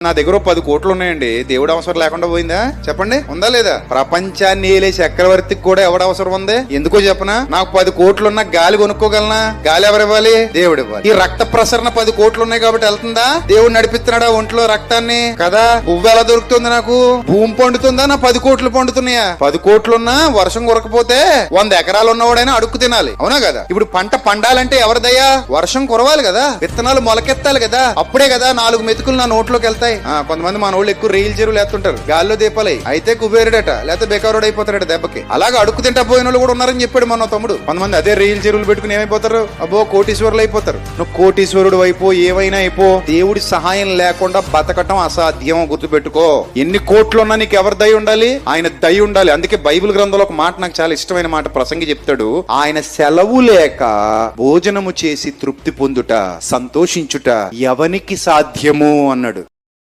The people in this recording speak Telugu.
నా దగ్గర 10 కోట్లు ఉన్నాయండి, దేవుడు అవసరం లేకుండా పోయిందా? చెప్పండి, ఉందా లేదా? ప్రపంచాన్ని ఏలే చక్రవర్తికి కూడా ఎవడ అవసరం ఉంది? ఎందుకో చెప్పనా? నాకు 10 కోట్లున్నా గాలి కొనుక్కోగలనా? గాలి ఎవరు ఇవ్వాలి? దేవుడు ఇవ్వాలి. ఈ రక్త ప్రసరణ 10 కోట్లు ఉన్నాయి కాబట్టి వెళ్తుందా? దేవుడు నడిపిస్తున్నాడా ఒంట్లో రక్తాన్ని? కదా. పువ్వు ఎలా దొరుకుతుంది నాకు? భూమి పండుతుందా? నా 10 కోట్లు పండుతున్నాయా? 10 కోట్లున్నా వర్షం కురకపోతే 100 ఎకరాలు ఉన్నవాడైనా అడుక్కు తినాలి, అవునా కదా? ఇప్పుడు పంట పండాలంటే ఎవరిదయ్యా? వర్షం కురవాలి కదా, విత్తనాలు మొలకెత్తాలి కదా, అప్పుడే కదా 4 మెతుకులు నా నోట్లోకి వెళ్తాయి. కొంతమంది మన వాళ్ళు ఎక్కువ రైలు చెరువులు ఎత్తుంటారు, గాల్లో దీపాలి, అయితే కుబేరుడట లేకపోతే బెకారుడు అయిపోతాడట దెబ్బకి. అలాగే అడుక్కు తింటా పోయిన వాళ్ళు కూడా ఉన్నారని చెప్పాడు మన తమ్ముడు. కొంతమంది అదే రైలు చెరువులు పెట్టుకుని ఏమైపోతారు? అబ్బో కోటీశ్వరులు అయిపోతారు. నువ్వు కోటీశ్వరుడు అయిపో, ఏవైనా అయిపో, దేవుడి సహాయం లేకుండా బతకటం అసాధ్యం, గుర్తుపెట్టుకో. ఎన్ని కోట్లున్నా నీకు ఎవరి దయ ఉండాలి? ఆయన దయ ఉండాలి. అందుకే బైబిల్ గ్రంథంలో ఒక మాట నాకు చాలా ఇష్టమైన మాట ప్రసంగి చెప్తాడు. ఆయన సెలవు లేక భోజనము చేసి తృప్తి పొందుట, సంతోషించుట ఎవనికి సాధ్యము అన్నాడు.